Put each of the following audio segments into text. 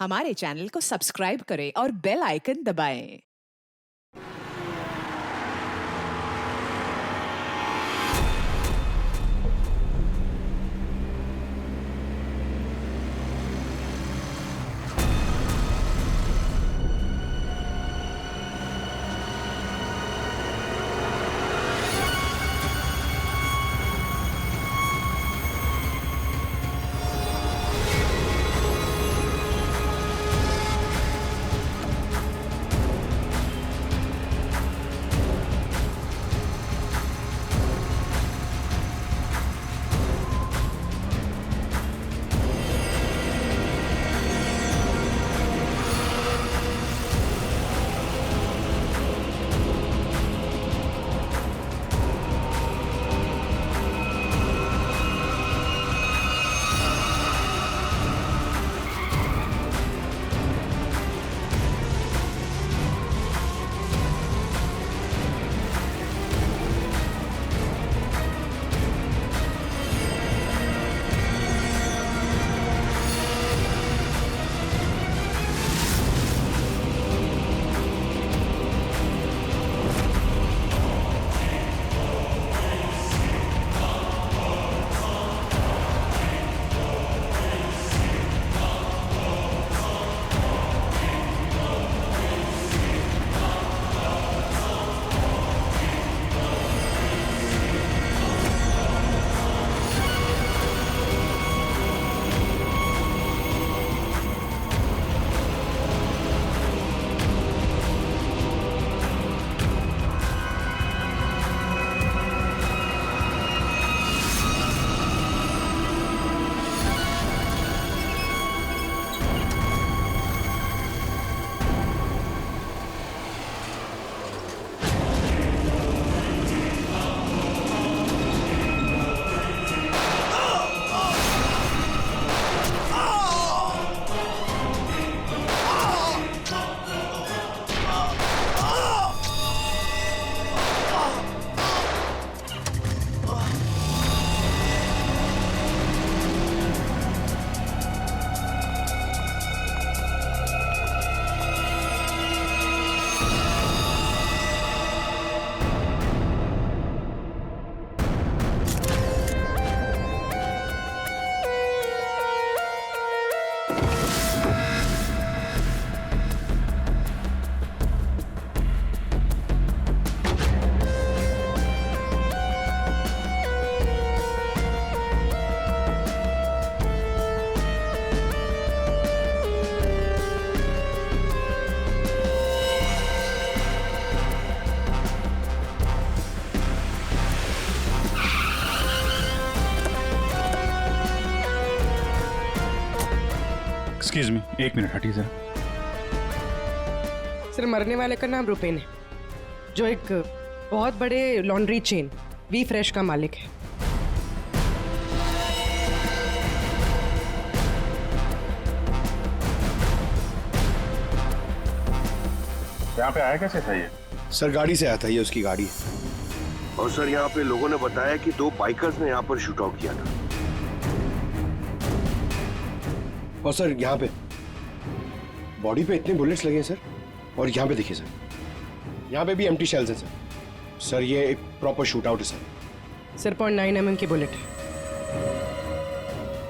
हमारे चैनल को सब्सक्राइब करें और बेल आइकन दबाएं। एक्सक्यूज मी, एक मिनट हटिए जरा। सर, मरने वाले का नाम रुपेन है, जो एक बहुत बड़े लॉन्ड्री चेन वी फ्रेश का मालिक है। यहाँ पे आया कैसे था ये? सर गाड़ी से आया था, ये उसकी गाड़ी है। और सर यहाँ पे लोगों ने बताया कि 2 बाइकर्स ने यहाँ पर शूट आउट किया था। और सर यहाँ पे बॉडी पे इतने बुलेट्स लगे हैं सर, और यहाँ पे देखिए सर, यहाँ पे भी एम्प्टी शेल्स हैं सर। सर ये एक प्रॉपर शूट आउट है सर। सर 0.9 mm की बुलेट है।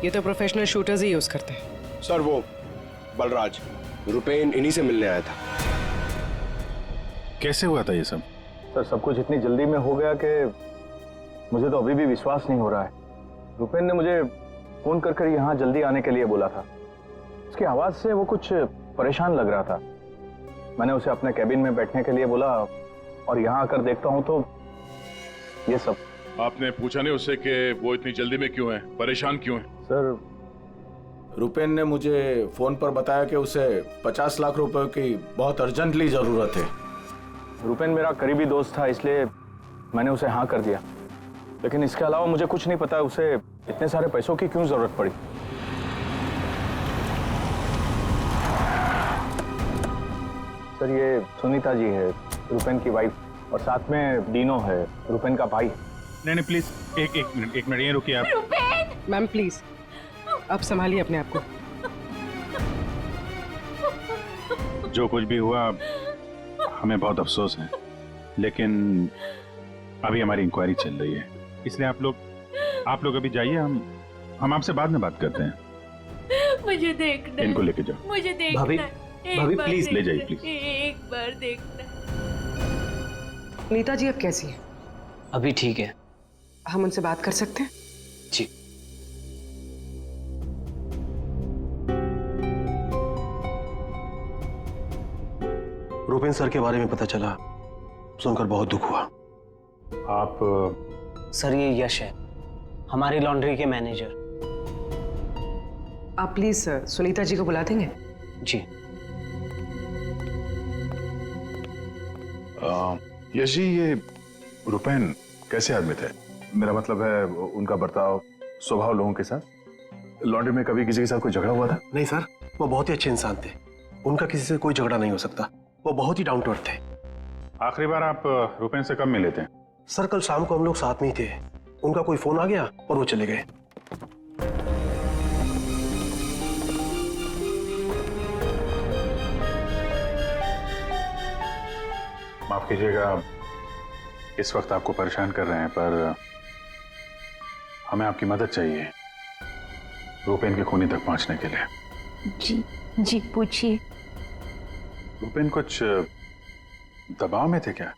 ये तो प्रोफेशनल शूटर्स ही यूज करते हैं। सर वो बलराज रुपेन इन्हीं से मिलने आया था। कैसे हुआ था ये सब? सर सब कुछ इतनी जल्दी में हो गया कि मुझे तो अभी भी विश्वास नहीं हो रहा है। रुपेन ने मुझे फोन कर यहाँ जल्दी आने के लिए बोला था। उसकी आवाज से वो कुछ परेशान लग रहा था। मैंने उसे अपने कैबिन में बैठने के लिए बोला और यहाँ आकर देखता हूँ तो ये सब। आपने पूछा नहीं उससे कि वो इतनी जल्दी में क्यों है, परेशान क्यों है? सर रुपेन ने मुझे फोन पर बताया कि उसे 50 लाख रुपए की बहुत अर्जेंटली जरूरत है। रुपेन मेरा करीबी दोस्त था, इसलिए मैंने उसे हाँ कर दिया। लेकिन इसके अलावा मुझे कुछ नहीं पता उसे इतने सारे पैसों की क्यों जरूरत पड़ी। सर ये सुनीता जी है, रुपेन की वाइफ, और साथ में डीनो है, रुपेन का भाई। नहीं प्लीज एक मिनट ये रुकिए आप। मैम प्लीज, आप संभालिए अपने आप को। जो कुछ भी हुआ हमें बहुत अफसोस है, लेकिन अभी हमारी इंक्वायरी चल रही है, इसलिए आप लोग अभी जाइए, हम आपसे बाद में बात करते हैं। मुझे देखना, इनको लेके जाओ। मुझे देखना, भाभी, भाभी, प्लीज ले जाइए, प्लीज। एक बार देखना। नीता जी अब कैसी है? अभी ठीक है हम उनसे बात कर सकते हैं? जी। रुपेन सर के बारे में पता चला, सुनकर बहुत दुख हुआ। आप सर ये यश है, हमारी लॉन्ड्री के मैनेजर। आप प्लीज सुनीता जी को बुला देंगे? जी। यश जी, ये रुपेन कैसे आदमी थे? मेरा मतलब है उनका बर्ताव, स्वभाव लोगों के साथ। लॉन्ड्री में कभी किसी के साथ कोई झगड़ा हुआ था? नहीं सर, वो बहुत ही अच्छे इंसान थे, उनका किसी से कोई झगड़ा नहीं हो सकता, वो बहुत ही डाउन टू अर्थ थे। आखिरी बार आप रुपेन से कब मिले थे? सर कल शाम को हम लोग साथ में ही थे, उनका कोई फोन आ गया और वो चले गए। माफ कीजिएगा, इस वक्त आपको परेशान कर रहे हैं, पर हमें आपकी मदद चाहिए रुपेन के खूनी तक पहुंचने के लिए। जी जी, पूछिए। रुपेन कुछ दबाव में थे क्या?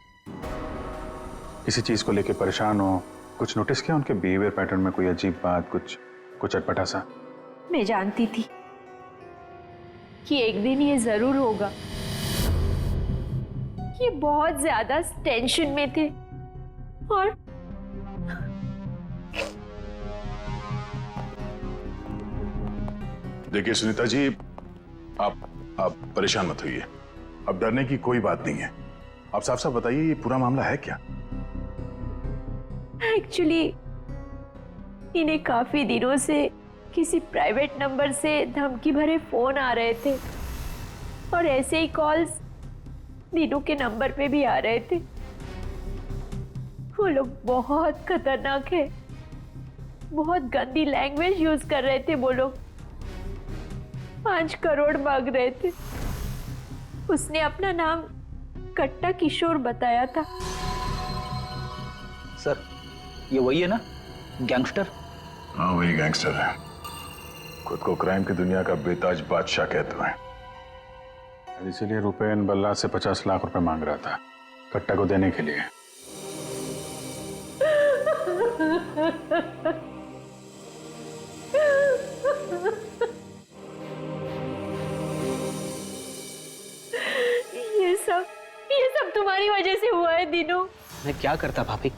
किसी चीज को लेके परेशान हो? कुछ नोटिस किया उनके बिहेवियर पैटर्न में? कोई अजीब बात, कुछ अटपटा सा? मैं जानती थी कि एक दिन ये जरूर होगा। ये बहुत ज्यादा टेंशन में थे और देखिए सुनीता जी, आप परेशान मत होइए, अब डरने की कोई बात नहीं है। आप साफ साफ बताइए, ये पूरा मामला है क्या? एक्चुअली इन्हें काफी दिनों से किसी प्राइवेट नंबर से धमकी भरे फोन आ रहे थे और ऐसे ही कॉल्स दीनू के नंबर पे भी आ रहे थे। वो लोग बहुत खतरनाक है, बहुत गंदी लैंग्वेज यूज कर रहे थे। वो लोग 5 करोड़ मांग रहे थे। उसने अपना नाम कट्टा किशोर बताया था। सर ये वही है ना, गैंगस्टर? हाँ वही गैंगस्टर है, खुद को क्राइम की दुनिया का बेताज बादशाह कहते हैं। इसीलिए रुपेन बल्ला से 50 लाख रुपए मांग रहा था कट्टा को देने के लिए। ये सब तुम्हारी वजह से हुआ है दीनू। मैं क्या करता भाभी,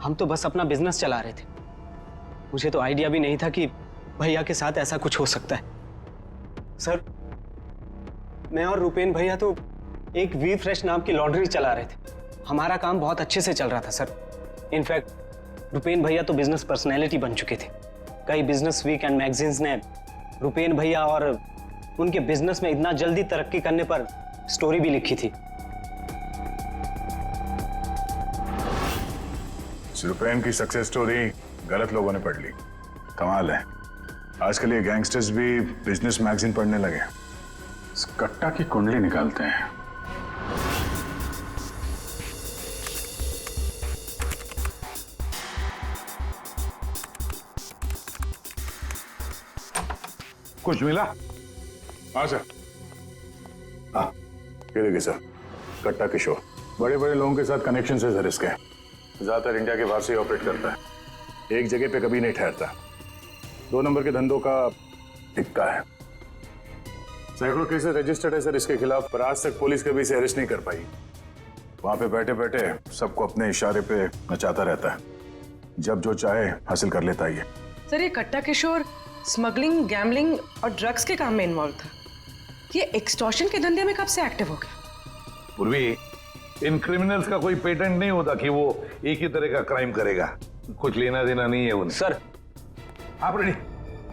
हम तो बस अपना बिजनेस चला रहे थे। मुझे तो आइडिया भी नहीं था कि भैया के साथ ऐसा कुछ हो सकता है। सर मैं और रुपेन भैया तो एक वी फ्रेश नाम की लॉन्ड्री चला रहे थे। हमारा काम बहुत अच्छे से चल रहा था सर। इनफैक्ट रुपेन भैया तो बिजनेस पर्सनैलिटी बन चुके थे। कई बिजनेस वीक एंड मैगजीन्स ने रुपेन भैया और उनके बिजनेस में इतना जल्दी तरक्की करने पर स्टोरी भी लिखी थी। रुपेन की सक्सेस स्टोरी गलत लोगों ने पढ़ ली। कमाल है, आजकल ये गैंगस्टर्स भी बिजनेस मैगजीन पढ़ने लगे। इस कट्टा की कुंडली निकालते हैं। कुछ मिला? हाँ सर। हाँ ये देखिए सर, कट्टा किशोर बड़े बड़े लोगों के साथ कनेक्शन से सर इसके, ज्यादातर इंडिया के बाहर से ही ऑपरेट करता है। एक जगह पे कभी नहीं ठहरता। 2 नंबर के धंधों का टिक्का है। सैकड़ों केसेस रजिस्टर्ड है सर इसके खिलाफ, पर आज तक पुलिस कभी इसे अरेस्ट नहीं कर पाई। वहां पे बैठे बैठे सबको अपने इशारे पे नचाता रहता है, जब जो चाहे हासिल कर लेता है। सर ये कट्टा किशोर स्मगलिंग, गैम्बलिंग और ड्रग्स के काम में इन्वॉल्व था। ये एक्सटॉर्शन के धंधे में कब से एक्टिव हो गया? पूर्वी इन क्रिमिनल्स का कोई पेटेंट नहीं होता कि वो एक ही तरह का क्राइम करेगा, कुछ लेना देना नहीं है उन्हें। सर आप रेडी?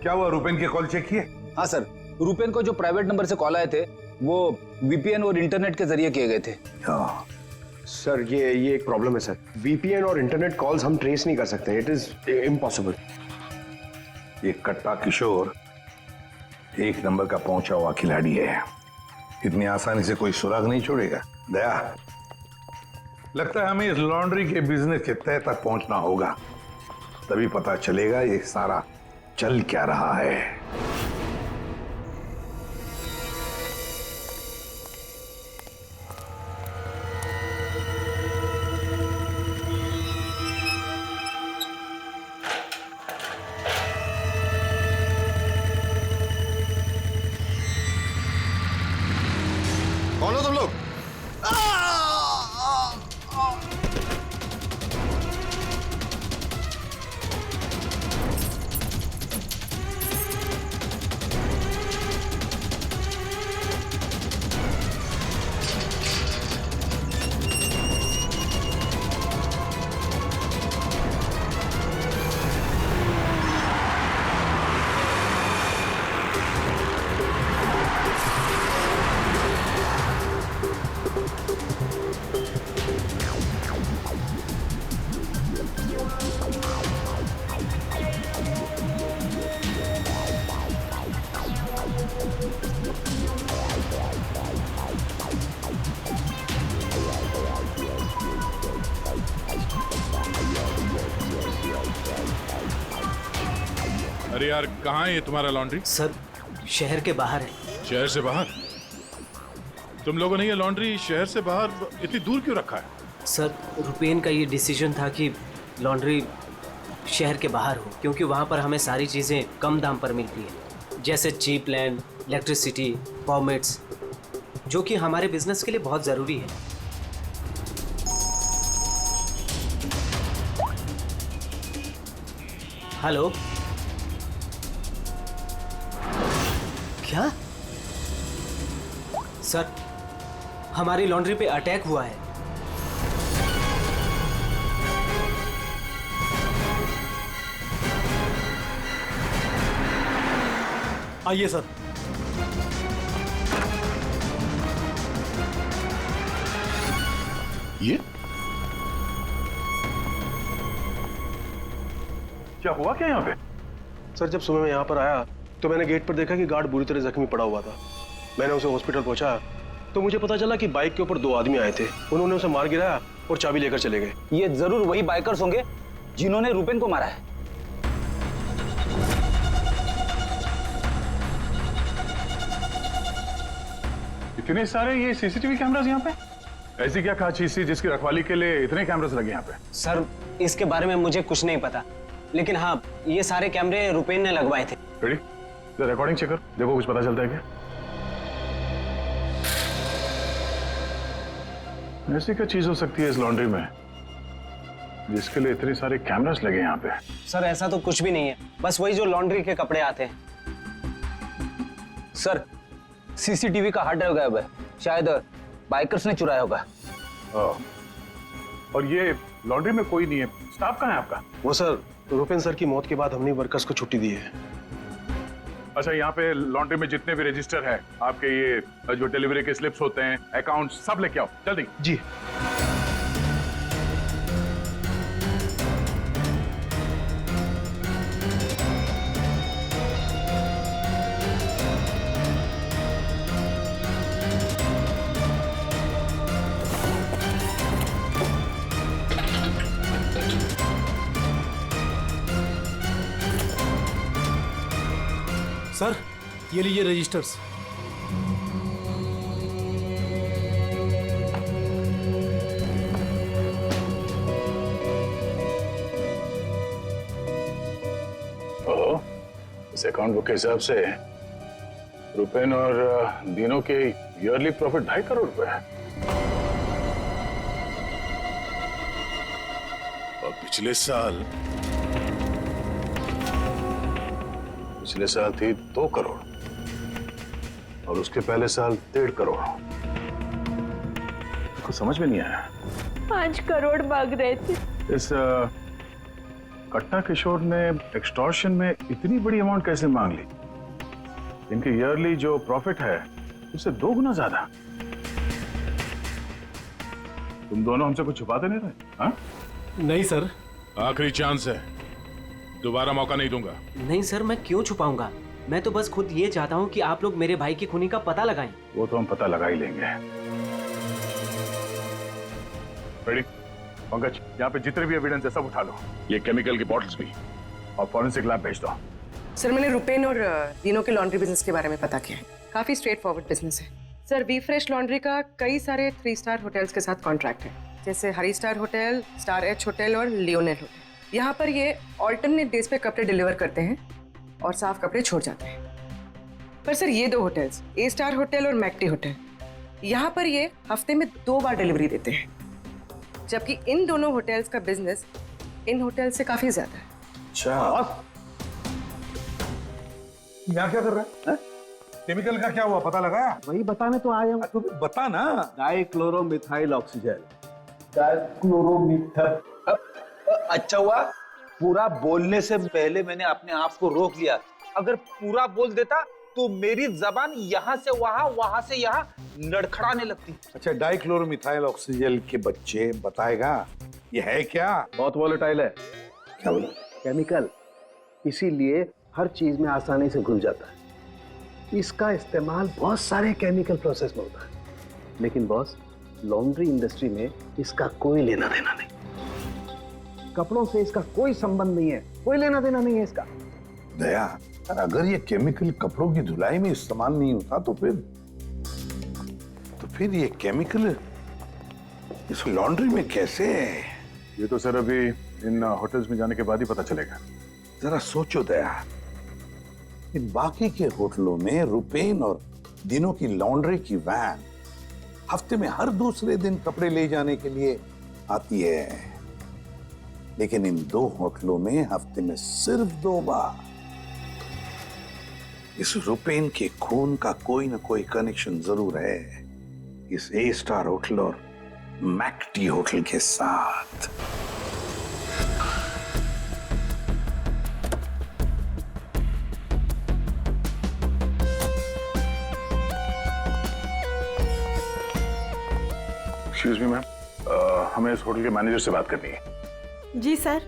क्या हुआ, रुपेन के कॉल चेक किए? हाँ सर, रुपेन को जो प्राइवेट नंबर से कॉल आए थे वो वीपीएन और इंटरनेट के जरिए किए गए थे। हाँ सर, ये एक प्रॉब्लम है सर। वीपीएन और इंटरनेट कॉल्स हम ट्रेस नहीं कर सकते, इट इज इम्पॉसिबल। ये कट्टा किशोर एक नंबर का पहुंचा हुआ खिलाड़ी है। इतनी आसानी से कोई सुराग नहीं छोड़ेगा। दया, लगता है हमें इस लॉन्ड्री के बिजनेस के तह तक पहुंचना होगा, तभी पता चलेगा ये सारा चल क्या रहा है। कौन हो तुम लोग? अरे यार, कहाँ है ये तुम्हारा लॉन्ड्री? सर शहर के बाहर है। शहर से बाहर? तुम लोगों ने ये लॉन्ड्री शहर से बाहर इतनी दूर क्यों रखा है? सर रुपेन का ये डिसीजन था कि लॉन्ड्री शहर के बाहर हो, क्योंकि वहाँ पर हमें सारी चीज़ें कम दाम पर मिलती है, जैसे चीप लैंड, इलेक्ट्रिसिटी, परमिट्स, जो कि हमारे बिजनेस के लिए बहुत ज़रूरी है। हेलो, क्या? सर हमारी लॉन्ड्री पे अटैक हुआ है। आइए सर। ये क्या हुआ क्या यहाँ पे? सर जब सुबह मैं यहाँ पर आया तो मैंने गेट पर देखा कि गार्ड बुरी तरह जख्मी पड़ा हुआ था। मैंने उसे हॉस्पिटल पहुंचाया तो मुझे पता चला कि बाइक के ऊपर 2 आदमी आए थे। उन्होंने उसे मार गिराया और चाबी लेकर चले गए। ये जरूर वही बाइकर्स होंगे जिन्होंने रुपेन को मारा है। इतने सारे ये सीसीटीवी कैमरास यहाँ पे? ऐसी क्या खास चीज थी जिसकी रखवाली के लिए इतने कैमरास लगे यहाँ पे? सर इसके बारे में मुझे कुछ नहीं पता, लेकिन हाँ ये सारे कैमरे रुपेन ने लगवाए थे। रेडी? रिकॉर्डिंग चेक कर, देखो कुछ पता चलता है क्या? ऐसी क्या चीज हो सकती है इस लॉन्ड्री में जिसके लिए इतने सारे कैमरास लगे यहाँ पे? सर ऐसा तो कुछ भी नहीं है, बस वही जो लॉन्ड्री के कपड़े आते हैं। सर सीसीटीवी का हार्ड ड्राइव गायब है, शायद बाइकर्स ने चुराया होगा। और ये लॉन्ड्री में कोई नहीं है, स्टाफ कहाँ है आपका? वो सर रुपेन सर की मौत के बाद हमने वर्कर्स को छुट्टी दी है। अच्छा, यहाँ पे लॉन्ड्री में जितने भी रजिस्टर है, आपके ये जो डिलीवरी के स्लिप्स होते हैं, अकाउंट, सब लेके आओ जल्दी। जी। सर ये लीजिए रजिस्टर्स। इस अकाउंट बुक के हिसाब से रुपेन और दीनों के ईयरली प्रॉफिट 2.5 करोड़ रुपए है। और पिछले साल थी 2 करोड़ और उसके पहले साल 1.5 करोड़। कुछ समझ में नहीं आया। 5 करोड़ मांग रहे थे। इस कट्टा किशोर ने एक्सटॉर्शन में इतनी बड़ी अमाउंट कैसे मांग ली? इनके ईयरली जो प्रॉफिट है उससे 2 गुना ज्यादा। तुम दोनों हमसे कुछ छुपाते नहीं रहे? हाँ? नहीं सर। आखिरी चांस है, दोबारा मौका नहीं दूंगा। नहीं सर, मैं क्यों छुपाऊंगा? मैं तो बस खुद ये चाहता हूँ कि आप लोग मेरे भाई की खूनी का पता लगाएं। वो तो हम पता लगा ही लेंगे। रेडी? पंकज, यहाँ पे जितने भी एविडेंस है सब उठा लो, ये केमिकल की बॉटल्स भी, और फॉरेंसिक लैब भेज दो। सर मैंने रुपेन और दीनों के लॉन्ड्री बिजनेस के बारे में पता किया है। काफी स्ट्रेट फॉरवर्ड बिजनेस है सर। वी फ्रेश लॉन्ड्री का कई सारे 3 स्टार होटल्स के साथ कॉन्ट्रैक्ट है, जैसे Hari star hotel, star H hotel और लियोनेल होटल। यहाँ पर ये ऑल्टरनेट डेज पे कपड़े डिलीवर करते हैं और साफ कपड़े छोड़ जाते हैं। पर सर ये 2 होटल्स, ए स्टार होटल और मैक्टी होटल, यहाँ पर ये हफ्ते में 2 बार डिलीवरी देते हैं, जबकि इन दोनों होटल्स का बिजनेस इन होटल से काफी ज्यादा है। अच्छा, यहाँ क्या कर रहा है? केमिकल का क्या हुआ, पता लगाया? वही बताने तो आया हूँ। तो बता ना। डाइक्लोरोमिथाइल ऑक्सीजन। अच्छा हुआ पूरा बोलने से पहले मैंने अपने आप को रोक लिया। अगर पूरा बोल देता तो मेरी जबान यहाँ से वहां, वहां से यहाँ लड़खड़ाने लगती। अच्छा, डाइक्लोरोमिथाइल ऑक्सीजन के बच्चे बताएगा ये है क्या? बहुत वोलेटाइल है। क्या बोला? केमिकल, इसीलिए हर चीज में आसानी से घुल जाता है। इसका इस्तेमाल बहुत सारे केमिकल प्रोसेस में होता है, लेकिन बॉस लॉन्ड्री इंडस्ट्री में इसका कोई लेना देना नहीं। कपड़ों से इसका कोई संबंध नहीं है, कोई लेना देना नहीं है इसका। दया, अगर ये केमिकल कपड़ों की धुलाई में इस्तेमाल नहीं होता तो फिर ये केमिकल इस लॉन्ड्री में कैसे है? ये तो सर अभी इन होटल्स में जाने के बाद ही पता चलेगा। जरा सोचो दया, इन बाकी के होटलों में रुपेन और दिनों की लॉन्ड्री की वैन हफ्ते में हर दूसरे दिन कपड़े ले जाने के लिए आती है, लेकिन इन 2 होटलों में हफ्ते में सिर्फ 2 बार। इस रुपेन के खून का कोई ना कोई कनेक्शन जरूर है इस ए स्टार होटल और मैक्टी होटल के साथ। एक्सक्यूज मी मैम, हमें इस होटल के मैनेजर से बात करनी है। जी सर,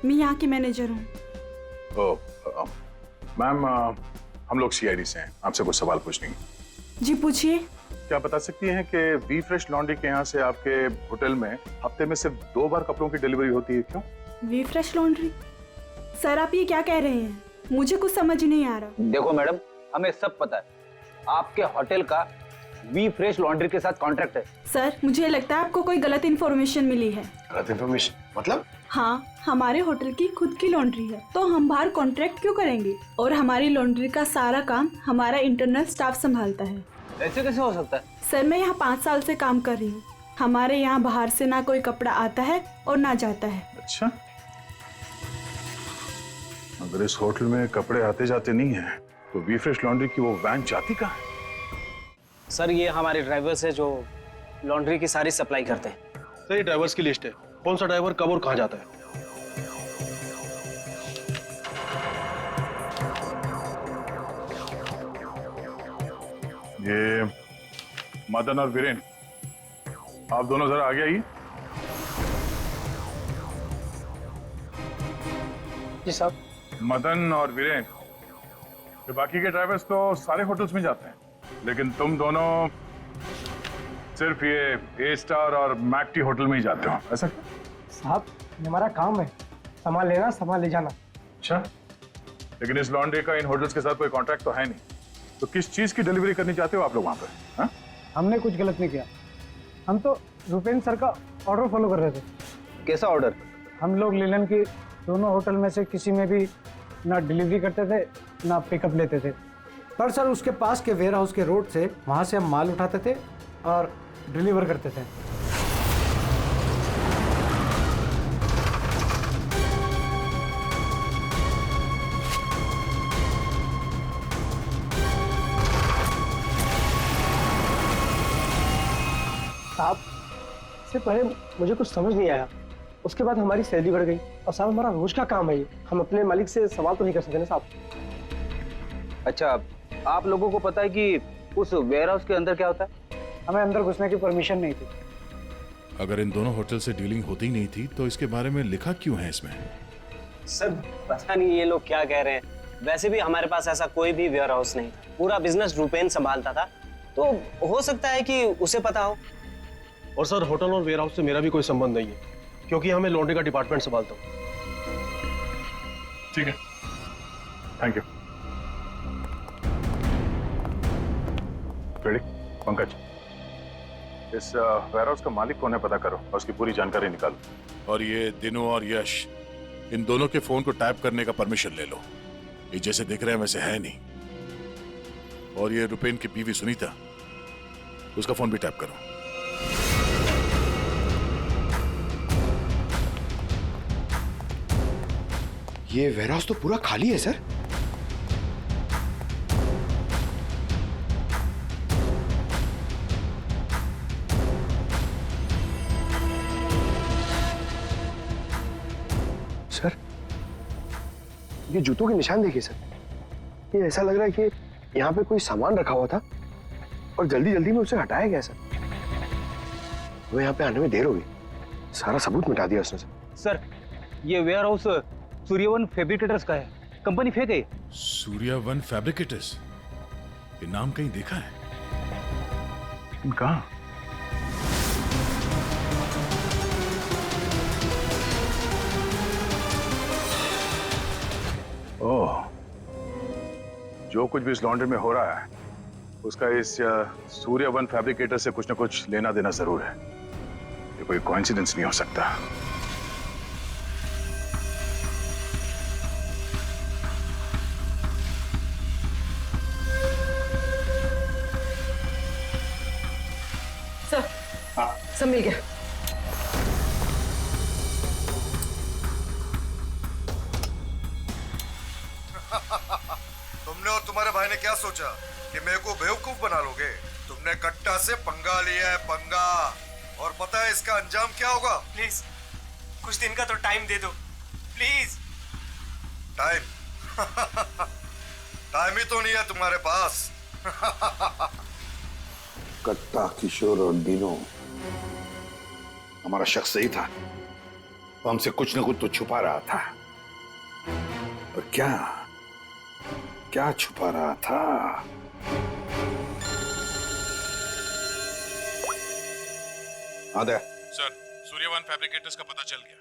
मैं यहाँ की मैनेजर हूँ। मैम, हम लोग सीआईडी से हैं, आपसे कुछ सवाल पूछने हैं। जी पूछिए। क्या बता सकती हैं कि वी फ्रेश लॉन्ड्री के यहाँ से आपके होटल में हफ्ते में सिर्फ 2 बार कपड़ों की डिलीवरी होती है, क्यों? We fresh laundry? सर आप ये क्या कह रहे हैं? मुझे कुछ समझ नहीं आ रहा। देखो मैडम, हमें सब पता है आपके होटल का वी फ्रेश लॉन्ड्री के साथ कॉन्ट्रैक्ट है। सर मुझे लगता है आपको कोई गलत इन्फॉर्मेशन मिली है। गलत इन्फॉर्मेशन मतलब? हाँ, हमारे होटल की खुद की लॉन्ड्री है, तो हम बाहर कॉन्ट्रैक्ट क्यों करेंगे? और हमारी लॉन्ड्री का सारा काम हमारा इंटरनल स्टाफ संभालता है। ऐसे कैसे हो सकता है? सर मैं यहाँ 5 साल से काम कर रही हूँ। हमारे यहाँ बाहर से ना कोई कपड़ा आता है और ना जाता है। अच्छा, अगर इस होटल में कपड़े आते जाते नहीं है तो वी फ्रेश लॉन्ड्री की वो वैन जाती कहाँ है? सर ये हमारे ड्राइवर्स है जो लॉन्ड्री की सारी सप्लाई करते हैं। सर ये ड्राइवर्स की लिस्ट है, कौन सा ड्राइवर कब और कहाँ जाता है। ये मदन और वीरेन, आप दोनों जरा आगे आइए। जी साहब। मदन और वीरेन, ये बाकी के ड्राइवर्स तो सारे होटल्स में जाते हैं, लेकिन तुम दोनों सिर्फ ये ए स्टार और मैक्टी होटल में ही जाते हो, ऐसा क्यों? साहब ये हमारा काम है, सामान लेना सामान ले जाना। अच्छा, लेकिन इस लॉन्ड्री का इन होटल्स के साथ कोई कॉन्ट्रैक्ट तो है नहीं, तो किस चीज की डिलीवरी करनी चाहते हो आप लोग वहां पे? हाँ? हमने कुछ गलत नहीं किया, हम तो रुपेन सर का ऑर्डर फॉलो कर रहे थे। कैसा ऑर्डर? हम लोग लीलन की दोनों होटल में से किसी में भी ना डिलीवरी करते थे ना पिकअप लेते थे, पर सर उसके पास के वेयर हाउस के रोड से वहाँ से हम माल उठाते थे और डिलीवर करते थे। साहब इससे पहले मुझे कुछ समझ नहीं आया, उसके बाद हमारी सैलरी बढ़ गई, और साहब हमारा रोज का काम है ये, हम अपने मालिक से सवाल तो नहीं कर सकते ना साहब। अच्छा, आप लोगों को पता है कि उस वेयर हाउस के अंदर क्या होता है? हमें अंदर घुसने की परमिशन नहीं थी। अगर इन दोनों होटल से डीलिंग होती ही नहीं थी तो इसके बारे में लिखा क्यों है इसमें? सर पता नहीं ये लोग क्या कह रहे हैं, वैसे भी हमारे पास ऐसा कोई भी वेयर हाउस नहीं, पूरा बिजनेस रूपेन संभालता था, तो हो सकता है कि उसे पता हो। और सर होटल और वेयर हाउस से मेरा भी कोई संबंध नहीं है, क्योंकि हमें लॉन्ड्री का डिपार्टमेंट संभालता हूँ। ठीक है, थैंक यू। रेडी? पंकज, इस वेयर हाउस का मालिक कौन है पता करो और उसकी पूरी जानकारी निकालो। और ये दिनों और यश, इन दोनों के फोन को टैप करने का परमिशन ले लो। ये जैसे दिख रहे हैं वैसे है नहीं। और ये रुपेन की बीवी सुनीता, उसका फोन भी टैप करो। ये वेयरहाउस तो पूरा खाली है सर। सर, ये जूतों के निशान देखिए सर। ये ऐसा लग रहा है कि यहाँ पे कोई सामान रखा हुआ था और जल्दी जल्दी में उसे हटाया गया सर। वो यहाँ पे आने में देर हो गई, सारा सबूत मिटा दिया उसने सर। ये वेयर हाउस सूर्यवन फैब्रिकेटर्स का है, कंपनी फेक है। सूर्यवन फैब्रिकेटर्स, ये नाम कहीं देखा है? लेकिन कहाँ? ओह, जो कुछ भी इस लॉन्ड्री में हो रहा है उसका इस सूर्यवन फैब्रिकेटर से कुछ ना कुछ लेना देना जरूर है। ये कोई कोइंसिडेंस नहीं हो सकता। सब मिल गया। तुमने और तुम्हारे भाई ने क्या सोचा कि मेरे को बेवकूफ बना लोगे? तुमने कट्टा से पंगा लिया है, पंगा। और पता है इसका अंजाम क्या होगा? प्लीज कुछ दिन का तो टाइम दे दो प्लीज। टाइम? टाइम ही तो नहीं है तुम्हारे पास। कट्टा, किशोर और दीनो, हमारा शख्स सही था। वो हमसे कुछ न कुछ तो छुपा रहा था। और क्या क्या छुपा रहा था? आदे सर, सूर्यवन फैब्रिकेटर्स का पता चल गया।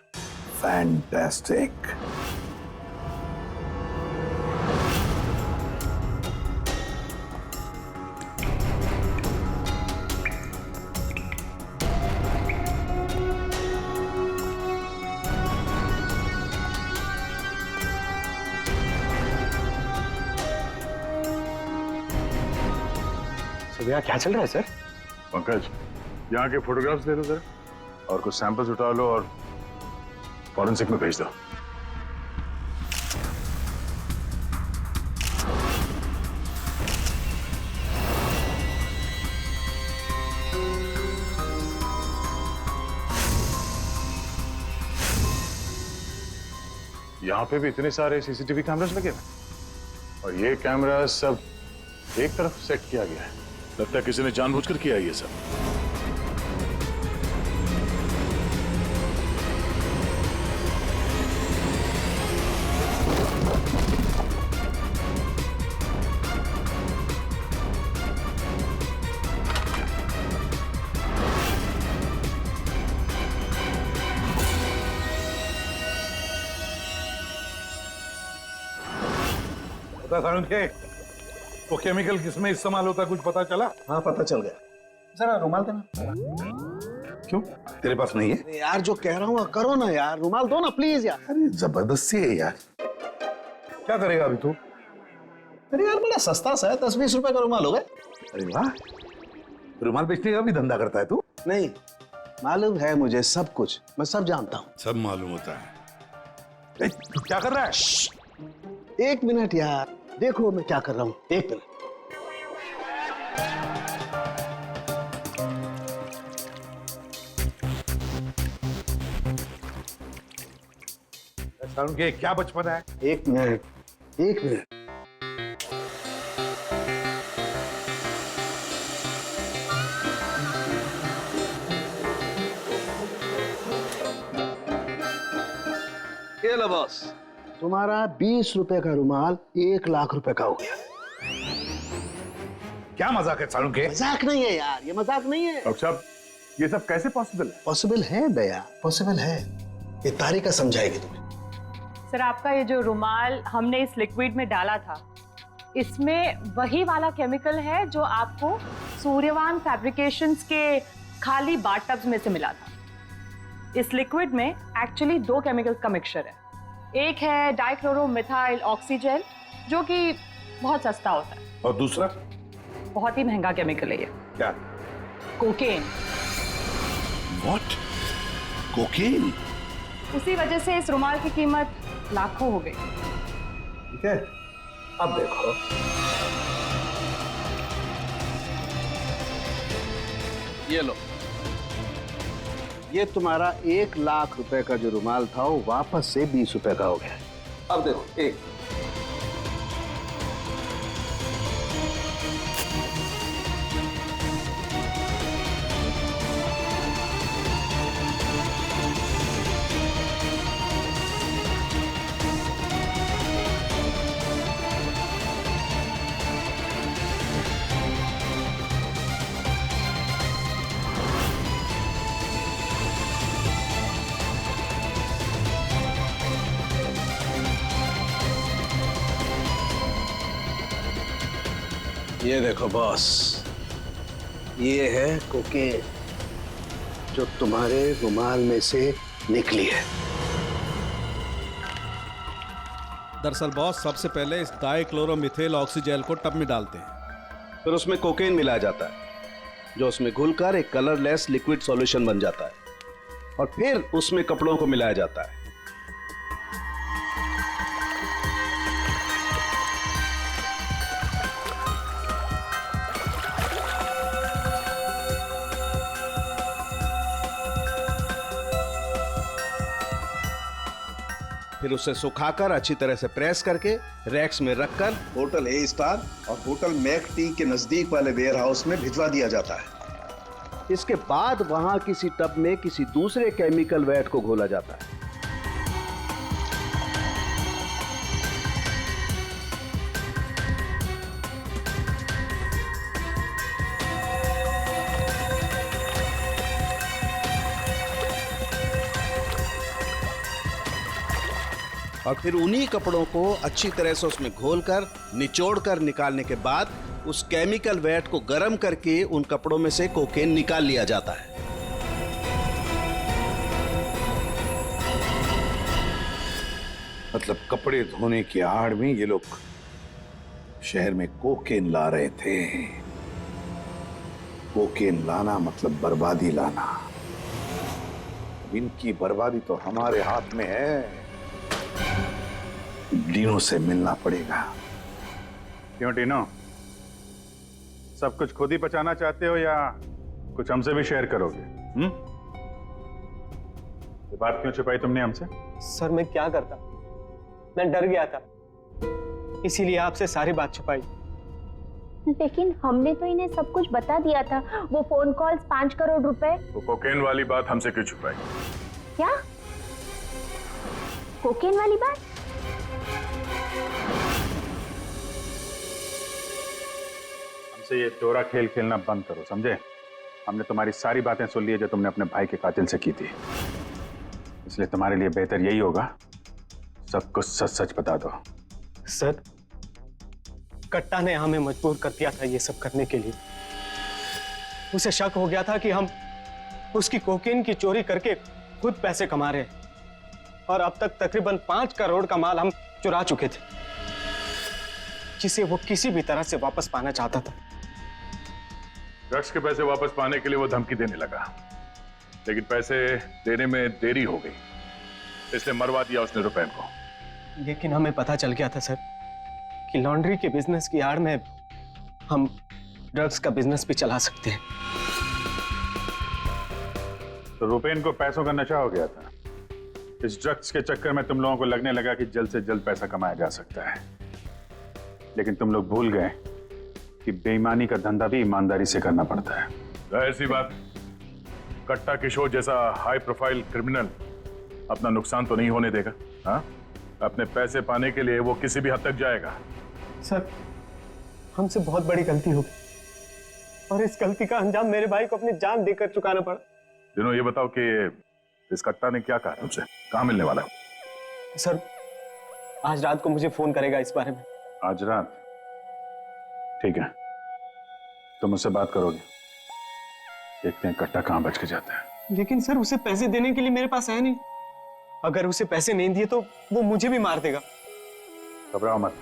फैंटास्टिक। यहाँ क्या चल रहा है सर? पंकज, यहाँ के फोटोग्राफ्स ले लो जरा और कुछ सैंपल्स उठा लो और फॉरेंसिक में भेज दो। यहाँ पे भी इतने सारे सीसीटीवी कैमरास लगे हुए और ये कैमरा सब एक तरफ सेट किया गया है। लगता है किसी ने जानबूझकर किया ये सब। पता था उनके वो केमिकल किसमें इस्तेमाल होता, कुछ पता चला? हाँ पता चल गया। जरा रुमाल देना। क्यों, तेरे पास नहीं है? यार जो कह रहा हूँ करो ना यार, रुमाल दो ना प्लीज यार। अरे जबरदस्ती है यार। क्या करेगा अभी तू? अरे यार बड़ा सस्ता सा है, 10-20 रुपए का रुमाल होगा। अरे वाह, रुमाल बेचने का भी धंधा करता है तू? नहीं, मालूम है मुझे सब कुछ, मैं सब जानता हूँ। सब मालूम होता है। तू क्या कर रहा है? 1 मिनट यार, देखो मैं क्या कर रहा हूँ। 1 मिनट। उनके क्या बचपन है? 1 मिनट, 1 मिनट। ये लो बॉस, तुम्हारा 20 रुपए का रुमाल 1 लाख रुपए का हो गया। क्या मजाक है सालू के? मजाक नहीं है यार, ये मजाक नहीं है। डॉक्टर साहब, ये सब कैसे पॉसिबल है? पॉसिबल है दया, पॉसिबल है। ये तारिका समझाएगी तुम्हें। सर, आपका ये जो रुमाल हमने इस लिक्विड में डाला था, इसमें वही वाला केमिकल है जो आपको सूर्यवान फैब्रिकेशंस के खाली बाथटब्स में से मिला था। इस लिक्विड में एक्चुअली 2 केमिकल्स का मिक्सचर है। एक है डाइक्लोरोमिथाइल ऑक्सीजेल, जो कि बहुत सस्ता होता है, और दूसरा बहुत ही महंगा केमिकल है ये। क्या? कोकेन। व्हाट? कोकेन? उसी वजह से इस रुमाल की कीमत लाखों हो गई। ठीक है, अब देखो। ये लो, ये तुम्हारा 1 लाख रुपए का जो रुमाल था वो वापस से 20 रुपए का हो गया। अब देखो, एक ये देखो बॉस, ये है कोकेन जो तुम्हारे रुमाल में से निकली है। दरअसल बॉस, सबसे पहले इस डाइक्लोरोमिथेल ऑक्सीजेल को टब में डालते हैं, फिर उसमें कोकेन मिलाया जाता है जो उसमें घुलकर एक कलरलेस लिक्विड सॉल्यूशन बन जाता है, और फिर उसमें कपड़ों को मिलाया जाता है। फिर उसे सुखाकर अच्छी तरह से प्रेस करके रैक्स में रखकर होटल ए स्टार और होटल मैक टी के नजदीक वाले वेयर हाउस में भिजवा दिया जाता है। इसके बाद वहां किसी टब में किसी दूसरे केमिकल वैट को घोला जाता है। और फिर उन्हीं कपड़ों को अच्छी तरह से उसमें घोलकर निचोड़कर निकालने के बाद उस केमिकल वैट को गर्म करके उन कपड़ों में से कोकेन निकाल लिया जाता है। मतलब कपड़े धोने की आड़ में ये लोग शहर में कोकेन ला रहे थे। कोकेन लाना मतलब बर्बादी लाना। इनकी बर्बादी तो हमारे हाथ में है। डीनो से मिलना पड़ेगा। क्यों डीनो, सब कुछ खुद ही पचाना चाहते हो या कुछ हमसे भी शेयर करोगे? ये बात क्यों छुपाई तुमने हमसे? सर, मैं क्या करता, मैं डर गया था, इसीलिए आपसे सारी बात छुपाई। लेकिन हमने तो इन्हें सब कुछ बता दिया था। वो फोन कॉल्स, 5 करोड़ रुपए। वो कोकेन वाली बात हमसे क्यों छुपाई? क्या? कोकेन वाली बात? हमसे ये चोरा खेल खेलना बंद करो, समझे? हमने तुम्हारी सारी बातें सुन ली है जो तुमने अपने भाई के कातिल से की थी, इसलिए तुम्हारे लिए बेहतर यही होगा सब कुछ सच सच बता दो। सर, कट्टा ने हमें मजबूर कर दिया था ये सब करने के लिए। उसे शक हो गया था कि हम उसकी कोकेन की चोरी करके खुद पैसे कमा रहे हैं, और अब तक तकरीबन 5 करोड़ का माल हम चुरा चुके थे, जिसे वो किसी भी तरह से वापस पाना चाहता था। ड्रग्स के पैसे वापस पाने के लिए वो धमकी देने लगा, लेकिन पैसे देने में देरी हो गई, इसलिए मरवा दिया उसने रुपैन को। लेकिन हमें पता चल गया था सर कि लॉन्ड्री के बिजनेस की आड़ में हम ड्रग्स का बिजनेस भी चला सकते हैं। तो रुपैन को पैसों का नशा हो गया था। इस ड्रग्स के चक्कर में तुम लोगों को लगने लगा कि जल्द से जल्द पैसा कमाया जा सकता है, लेकिन तुम लोग भूल गए कि बेईमानी का धंधा भी ईमानदारी से करना पड़ता है। जाहिर सी बात, कट्टा किशोर जैसा हाई प्रोफाइल क्रिमिनल अपना नुकसान तो नहीं होने देगा। हाँ, अपने पैसे पाने के लिए वो किसी भी हद तक जाएगा। सर, हमसे बहुत बड़ी गलती हो गई और इस गलती का अंजाम मेरे भाई को अपनी जान देकर चुकाना पड़ा। दिनों, ये बताओ कि इस कट्टा ने क्या कहा तुमसे? कहाँ मिलने वाला है? सर, आज रात को मुझे फोन करेगा इस बारे में। आज रात? ठीक है, तुम मुझसे बात करोगे। देखते हैं कट्टा कहाँ बच के जाता है। लेकिन सर, उसे पैसे देने के लिए मेरे पास है नहीं। अगर उसे पैसे नहीं दिए तो वो मुझे भी मार देगा। घबराओ मत,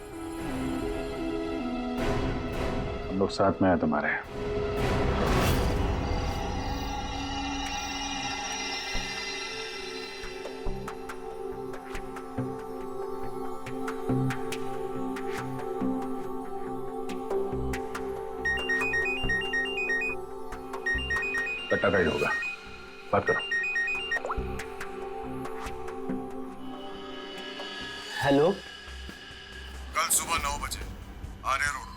हम लोग साथ में हैं तुम्हारे। कट्टा का ही होगा, बात करो। हेलो, कल सुबह 9 बजे आर्य रोड,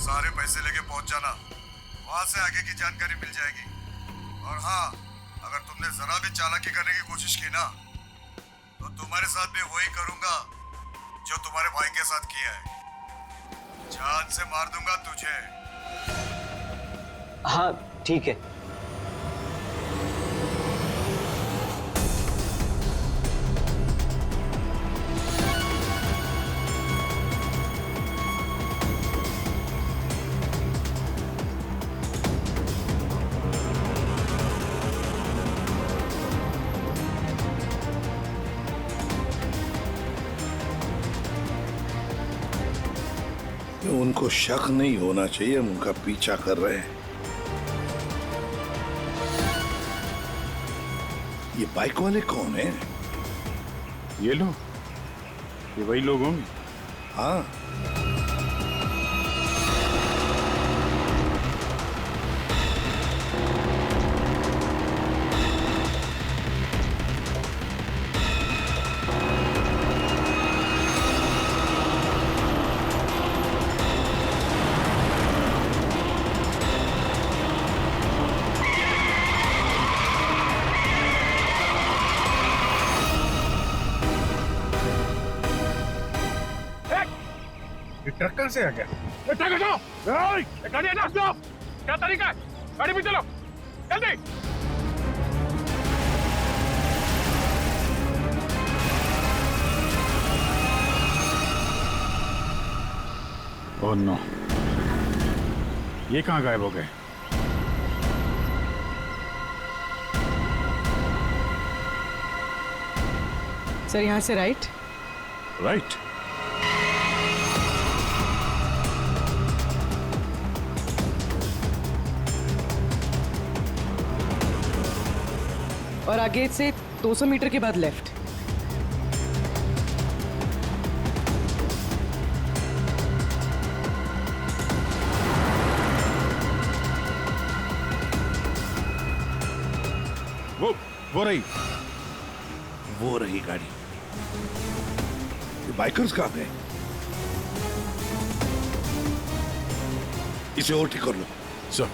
सारे पैसे लेके पहुंच जाना। वहां से आगे की जानकारी मिल जाएगी। और हाँ, अगर तुमने जरा भी चालाकी करने की कोशिश की ना, तो तुम्हारे साथ भी वही करूंगा जो तुम्हारे भाई के साथ किया है। जान से मार दूंगा तुझे। हाँ ठीक है। उनको शक नहीं होना चाहिए, हम उनका पीछा कर रहे हैं। ये बाइक वाले कौन है? ये लोग, ये वही लोग होंगे। हाँ, ट्रक से आ गया। गाड़ी हटा दो। क्या तरीका है? गाड़ी में चलो, जल्दी। ओह नो, ये कहाँ गायब हो गए? सर, यहाँ से राइट। राइट? और आगे से 200 मीटर के बाद लेफ्ट। वो रही। वो रही गाड़ी। ये बाइकर्स कहाँ गए? इसे ओवरटेक कर लो सर,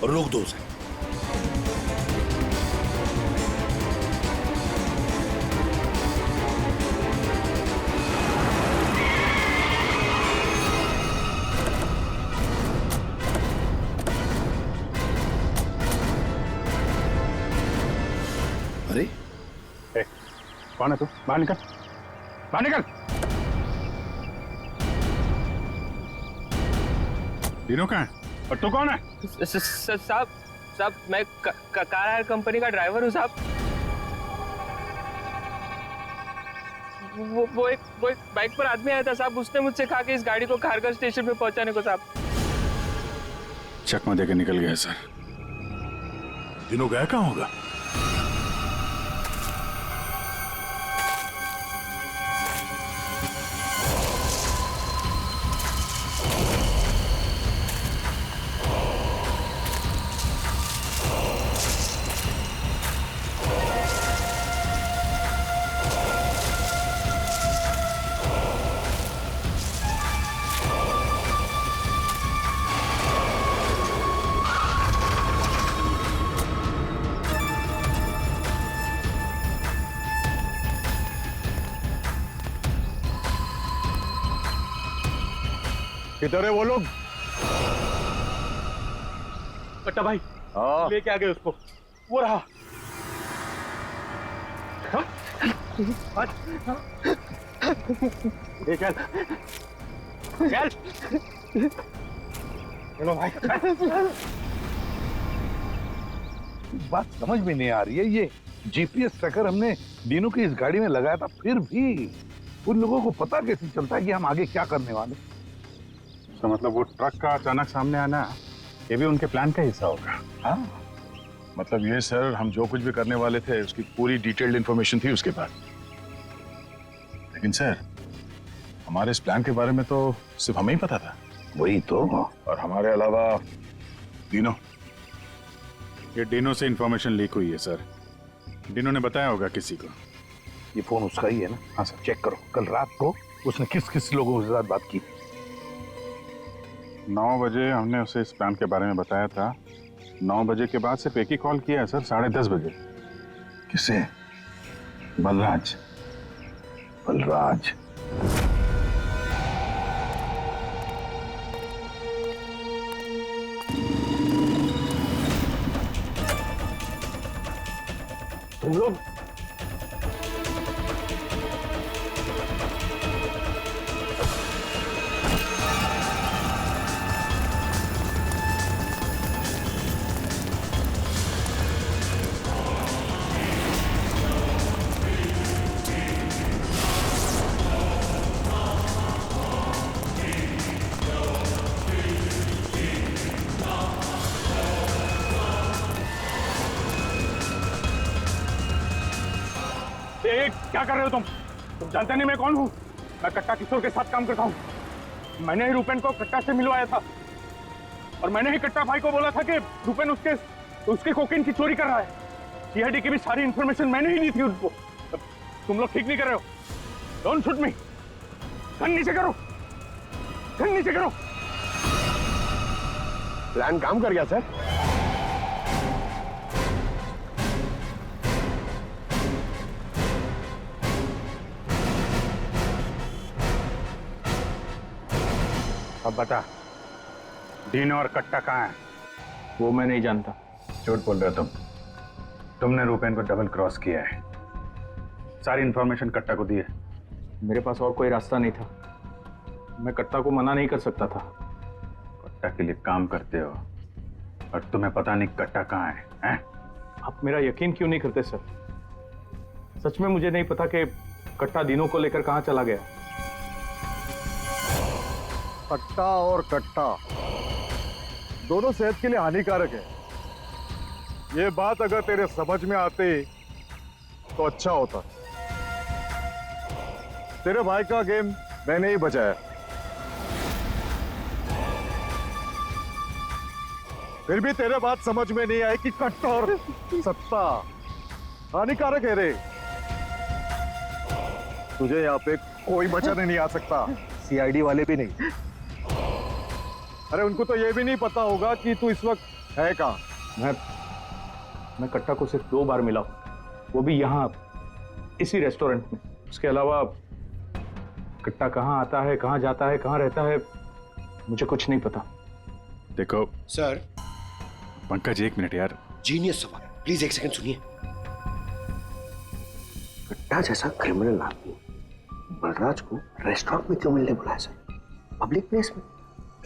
और रोक दो उसे। अरे कौन है तू? बाहर निकल, बाहर निकल। तीनों कहाँ है और तू कौन है? साहब मैं कार हायर कंपनी का ड्राइवर हूँ साहब। वो एक बाइक पर आदमी आया था साहब, उसने मुझसे कहा कि इस गाड़ी को खारगर स्टेशन पे पहुंचाने को साहब। चकमा देकर निकल गया सर। दिनों गया कहाँ होगा? किधर है वो लोग? कट्टा भाई हाँ लेके आ गए उसको, वो रहा। ये चल चल चलो भाई। बात समझ में नहीं आ रही है, ये जीपीएस ट्रैकर हमने दीनू की इस गाड़ी में लगाया था, फिर भी उन लोगों को पता कैसे चलता है कि हम आगे क्या करने वाले? तो मतलब वो ट्रक का अचानक सामने आना ये भी उनके प्लान का हिस्सा होगा। हाँ मतलब ये सर, हम जो कुछ भी करने वाले थे उसकी पूरी डिटेल्ड इंफॉर्मेशन थी उसके पास। लेकिन सर, हमारे इस प्लान के बारे में तो सिर्फ हमें ही पता था। वही तो। और हमारे अलावा डिनो। ये डिनो से इंफॉर्मेशन लीक हुई है सर। डिनो ने बताया होगा किसी को। ये फोन उसका ही है ना? हाँ सर। चेक करो कल रात को उसने किस किस लोगों के साथ बात की। 9 बजे हमने उसे इस प्लान के बारे में बताया था। 9 बजे के बाद सिर्फ एक ही कॉल किया है सर, 10:30 बजे। किसे? बलराज। बलराज तुम लोग क्या कर रहे हो तुम जानते नहीं मैं कौन हूँ? मैं कट्टा किशोर के साथ काम करता हूँ। मैंने ही रूपेन को कट्टा से मिलवाया था और मैंने ही कट्टा भाई को बोला था कि रूपेन उसके कोकीन की चोरी कर रहा है। सीआईडी की भी सारी इंफॉर्मेशन मैंने ही दी थी उनको। तुम लोग ठीक नहीं कर रहे हो। Don't shoot me. गन नीचे करो, गन नीचे करो। प्लान काम कर गया सर। अब बता, डीनो और कट्टा कहाँ है? वो मैं नहीं जानता। झूठ बोल रहे हो तुम। तुमने रूपेन को डबल क्रॉस किया है। सारी इंफॉर्मेशन कट्टा को दी है। मेरे पास और कोई रास्ता नहीं था। मैं कट्टा को मना नहीं कर सकता था। कट्टा के लिए काम करते हो और तुम्हें पता नहीं कट्टा कहाँ है, हैं? आप मेरा यकीन क्यों नहीं करते सर? सच में मुझे नहीं पता कि कट्टा दिनों को लेकर कहाँ चला गया। कट्टा और कट्टा दोनों सेहत के लिए हानिकारक है। ये बात अगर तेरे समझ में आती तो अच्छा होता। तेरे भाई का गेम मैंने ही बचाया। फिर भी तेरे बात समझ में नहीं आई कि कट्टा और सत्ता हानिकारक है रे। तुझे यहाँ पे कोई बचाने नहीं आ सकता, सीआईडी वाले भी नहीं। अरे उनको तो ये भी नहीं पता होगा कि तू इस वक्त है कहाँ। मैं कट्टा को सिर्फ 2 बार मिला, वो भी यहाँ इसी रेस्टोरेंट में। उसके अलावा कट्टा कहाँ आता है, कहाँ जाता है, कहाँ रहता है, मुझे कुछ नहीं पता। देखो सर। पंकज 1 मिनट यार। जीनियस सवाल, प्लीज 1 सेकंड सुनिए। कट्टा जैसा क्रिमिनल आदमी बलराज को रेस्टोरेंट में क्यों मिलने बुलाया सर? पब्लिक प्लेस में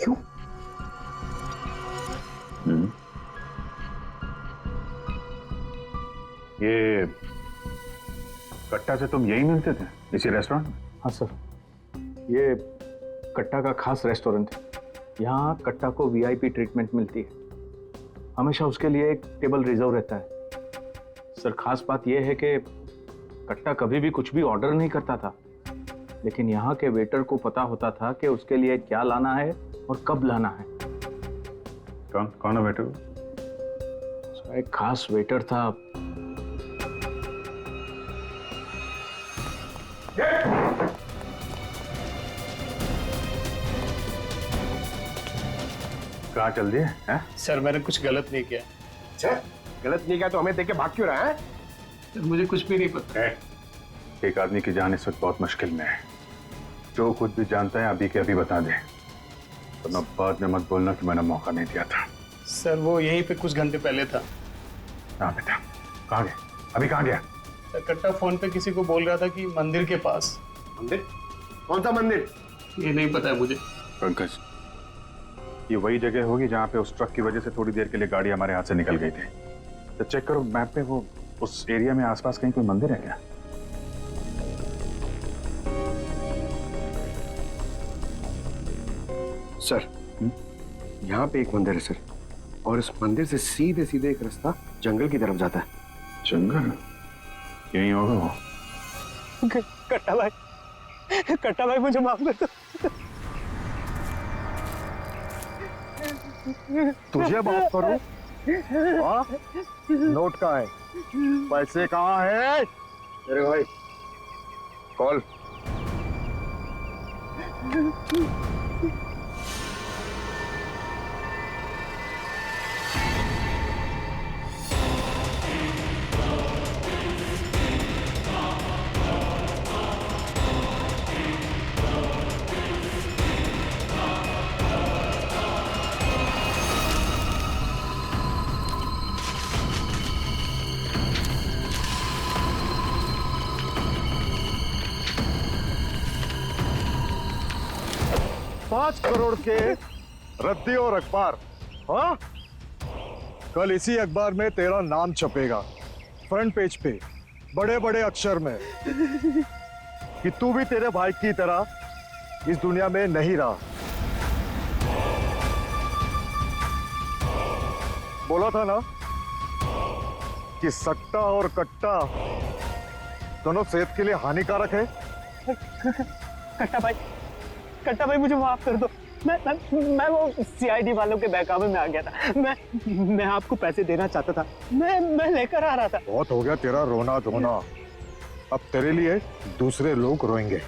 क्यों? ये कट्टा से तुम यही मिलते थे इसी रेस्टोरेंट में? हाँ सर, ये कट्टा का खास रेस्टोरेंट है। यहाँ कट्टा को वीआईपी ट्रीटमेंट मिलती है। हमेशा उसके लिए एक टेबल रिजर्व रहता है। सर खास बात यह है कि कट्टा कभी भी कुछ भी ऑर्डर नहीं करता था, लेकिन यहाँ के वेटर को पता होता था कि उसके लिए क्या लाना है और कब लाना है। कौन है वेटर? एक खास वेटर था। कहाँ चल दिए हैं? सर मैंने कुछ गलत नहीं किया। अच्छा, गलत नहीं किया तो हमें देख के भाग क्यों रहा है? सर मुझे कुछ भी नहीं पता। एक आदमी की जान इस वक्त बहुत मुश्किल में है। जो कुछ भी जानता है अभी के अभी बता दे। वरना बाद में मत बोलना कि मैंने मौका नहीं दिया था। सर वो यहीं पे कुछ घंटे पहले था। हाँ बेटा, कहाँ गया? अभी कहाँ गया? सर कट्टा फोन पे किसी को बोल रहा था कि मंदिर के पास। मंदिर? कौन सा मंदिर? ये नहीं पता है मुझे। पंकज, ये वही जगह होगी जहाँ पे उस ट्रक की वजह से थोड़ी देर के लिए गाड़ी हमारे हाथ से निकल गई थी। तो चेक करो मैप पे, वो उस एरिया में आसपास कहीं कोई मंदिर है क्या? सर, यहाँ पे एक मंदिर है सर, और इस मंदिर से सीधे सीधे एक रास्ता जंगल की तरफ जाता है। जंगल? यही होगा वो। कट्टा भाई मुझे माफ कर दो। तुझे माफ करूं? हाँ? नोट कहाँ है? पैसे कहाँ है? अरे भाई, कॉल। $5 करोड़ के रद्दी और अखबार। हाँ, कल इसी अखबार में तेरा नाम छपेगा फ्रंट पेज पे बड़े बड़े अक्षर में कि तू भी तेरे भाई की तरह इस दुनिया में नहीं रहा। बोला था ना कि सट्टा और कट्टा दोनों सेहत के लिए हानिकारक है। कट्टा भाई मुझे माफ कर दो। मैं वो सीआईडी वालों के बहकावे में आ गया था। मैं आपको पैसे देना चाहता था। मैं लेकर आ रहा था। बहुत हो गया तेरा रोना धोना, अब तेरे लिए दूसरे लोग रोएंगे।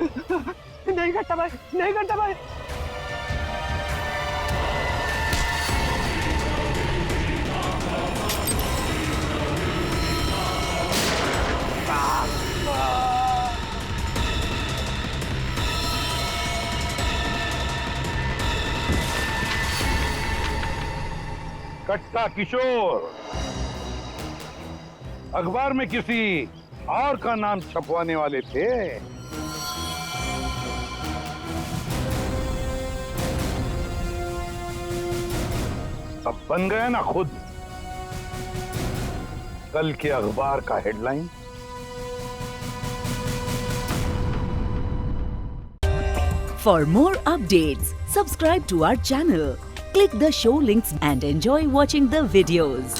नहीं कट्टा भाई, नहीं कट्टा भाई। कट्टा किशोर अखबार में किसी और का नाम छपवाने वाले थे। अब बन गया ना खुद कल के अखबार का headline. For more updates, subscribe to our channel, click the show links and enjoy watching the videos.